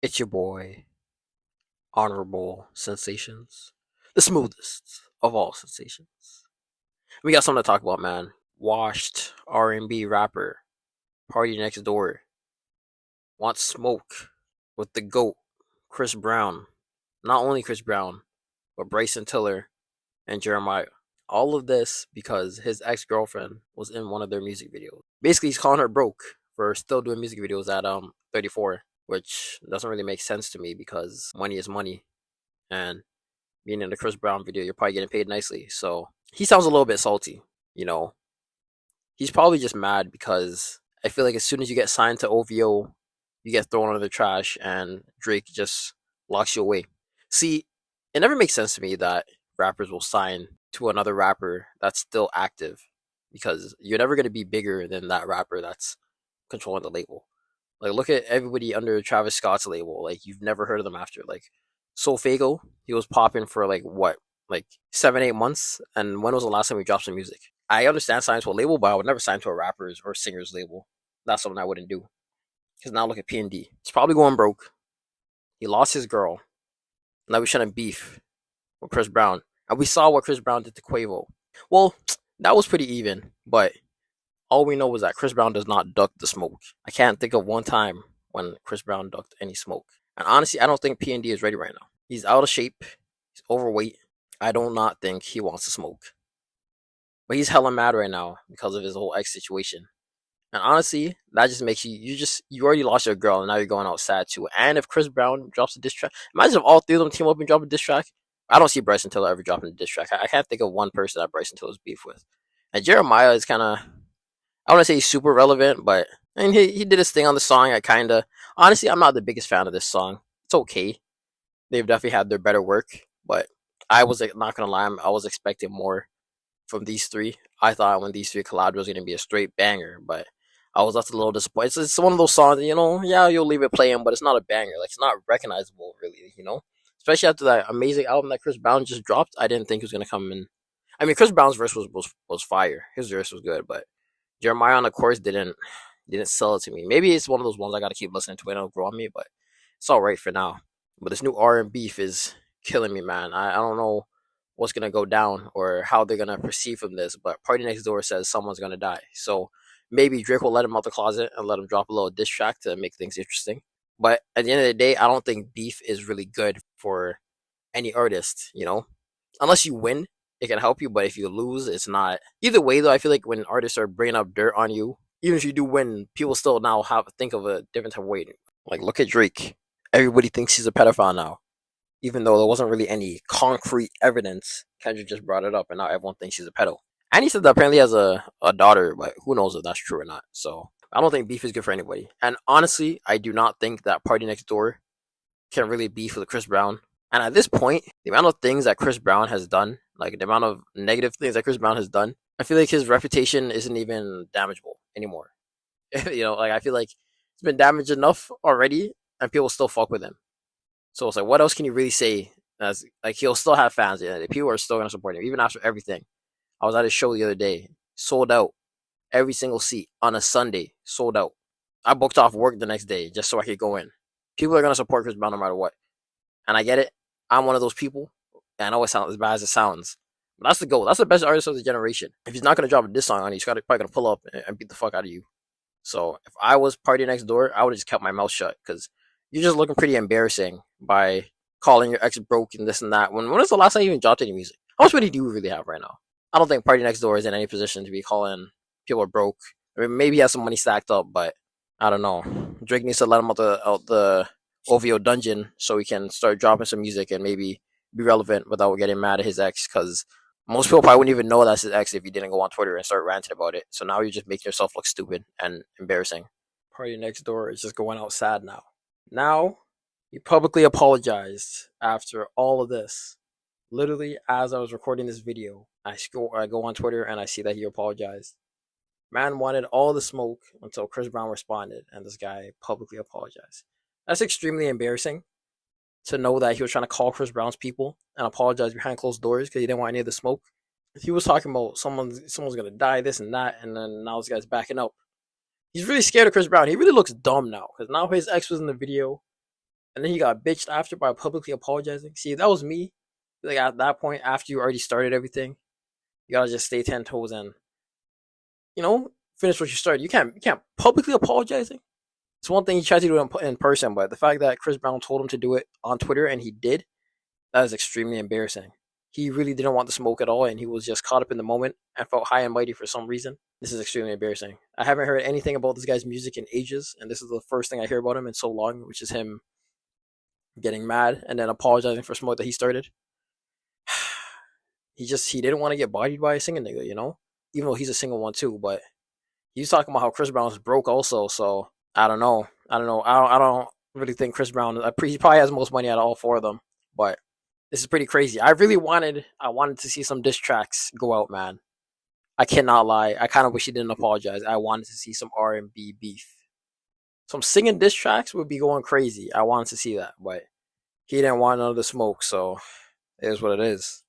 It's your boy, Honorable Sensations, the smoothest of all sensations. We got something to talk about, man. Washed R&B rapper, Party Next Door, wants smoke with the GOAT, Chris Brown. Not only Chris Brown, but Bryson Tiller and Jeremiah. All of this because his ex-girlfriend was in one of their music videos. Basically, he's calling her broke for still doing music videos at 34, which doesn't really make sense to me because money is money, and being in the Chris Brown video, you're probably getting paid nicely. So he sounds a little bit salty. You know, he's probably just mad because I feel like as soon as you get signed to OVO, you get thrown under the trash, and Drake just locks you away. See, it never makes sense to me that rappers will sign to another rapper that's still active because you're never going to be bigger than that rapper that's controlling the label. Like, look at everybody under Travis Scott's label. Like, you've never heard of them after. Like, Soulfago, he was popping for like what, like 7, 8 months. And when was the last time we dropped some music? I understand signing to a label, but I would never sign to a rapper's or singer's label. That's something I wouldn't do. Because now look at P&D. He's probably going broke. He lost his girl. Now we're trying to beef with Chris Brown. And we saw what Chris Brown did to Quavo. Well, that was pretty even, but all we know was that Chris Brown does not duck the smoke. I can't think of one time when Chris Brown ducked any smoke. And honestly, I don't think P&D is ready right now. He's out of shape. He's overweight. I do not think he wants to smoke. But he's hella mad right now because of his whole ex situation. And honestly, that just makes you already lost your girl and now you're going out sad too. And if Chris Brown drops a diss track, imagine if all three of them team up and drop a diss track. I don't see Bryson Tiller ever dropping a diss track. I can't think of one person that Bryson Tiller's beef with. And Jeremiah is kind of, I want to say he's super relevant, but I mean, he did his thing on the song. I kind of, honestly, I'm not the biggest fan of this song. It's okay. They've definitely had their better work, but I was like, not gonna lie, I was expecting more from these three. I thought when these three collabed, it was gonna be a straight banger, but I was just a little disappointed. It's one of those songs, yeah, you'll leave it playing, but it's not a banger. Like, it's not recognizable, really. Especially after that amazing album that Chris Brown just dropped, I didn't think he was gonna come in. I mean, Chris Brown's verse was fire. His verse was good, but Jeremiah on the chorus didn't sell it to me. Maybe it's one of those ones I gotta keep listening to and it'll grow on me, but it's all right for now. But this new R and beef is killing me, man. I don't know what's gonna go down or how they're gonna proceed from this. But Party Next Door says someone's gonna die, so maybe Drake will let him out the closet and let him drop a little diss track to make things interesting. But at the end of the day, I don't think beef is really good for any artist. Unless you win, it can help you. But if you lose, it's not. Either way, though, I feel like when artists are bringing up dirt on you, even if you do win, people still now have to think of a different type of way. Like, look at Drake. Everybody thinks he's a pedophile now, even though there wasn't really any concrete evidence. Kendrick just brought it up, and now everyone thinks he's a pedo. And he said that apparently he has a daughter, but who knows if that's true or not. So I don't think beef is good for anybody. And honestly, I do not think that Party Next Door can really beef with Chris Brown. And at this point, the amount of things that Chris Brown has done, like the amount of negative things that Chris Brown has done, I feel like his reputation isn't even damageable anymore. Like, I feel like it's been damaged enough already, and people still fuck with him. So it's like, what else can you really say? As like, he'll still have fans. Yeah, people are still gonna support him even after everything. I was at his show the other day, sold out every single seat on a Sunday, sold out. I booked off work the next day just so I could go in. People are gonna support Chris Brown no matter what, and I get it. I'm one of those people. And I know it sounds as bad as it sounds. But that's the goal. That's the best artist of the generation. If he's not gonna drop a diss song on you, he's probably gonna pull up and beat the fuck out of you. So if I was Party Next Door, I would have just kept my mouth shut because you're just looking pretty embarrassing by calling your ex broke and this and that. When was the last time you even dropped any music? How much money do you really have right now? I don't think Party Next Door is in any position to be calling people broke. I mean, maybe he has some money stacked up, but I don't know. Drake needs to let him out the OVO dungeon so he can start dropping some music and maybe be relevant without getting mad at his ex. Because most people probably wouldn't even know that's his ex if you didn't go on Twitter and start ranting about it. So now you're just making yourself look stupid and embarrassing. Party Next Door is just going out sad now. Now, he publicly apologized after all of this. Literally, as I was recording this video, I go on Twitter and I see that he apologized. Man wanted all the smoke until Chris Brown responded, and this guy publicly apologized. That's extremely embarrassing to know that he was trying to call Chris Brown's people and apologize behind closed doors because he didn't want any of the smoke. He was talking about someone's gonna die, this and that, and then now this guy's backing up. He's really scared of Chris Brown. He really looks dumb now because now his ex was in the video. and then he got bitched after by publicly apologizing. See, if that was me, like at that point, after you already started everything, you gotta just stay 10 toes and finish what you started. You can't publicly apologizing. It's one thing he tried to do it in person, but the fact that Chris Brown told him to do it on Twitter and he did, that is extremely embarrassing. He really didn't want the smoke at all, and he was just caught up in the moment and felt high and mighty for some reason. This is extremely embarrassing. I haven't heard anything about this guy's music in ages, and this is the first thing I hear about him in so long, which is him getting mad and then apologizing for smoke that he started. He didn't want to get bodied by a singing nigga, even though he's a single one too. But he's talking about how Chris Brown's broke also, so I don't know. I don't really think Chris Brown. He probably has the most money out of all four of them, but this is pretty crazy. I wanted to see some diss tracks go out, man. I cannot lie. I kind of wish he didn't apologize. I wanted to see some R&B beef. Some singing diss tracks would be going crazy. I wanted to see that, but he didn't want none of the smoke, so it is what it is.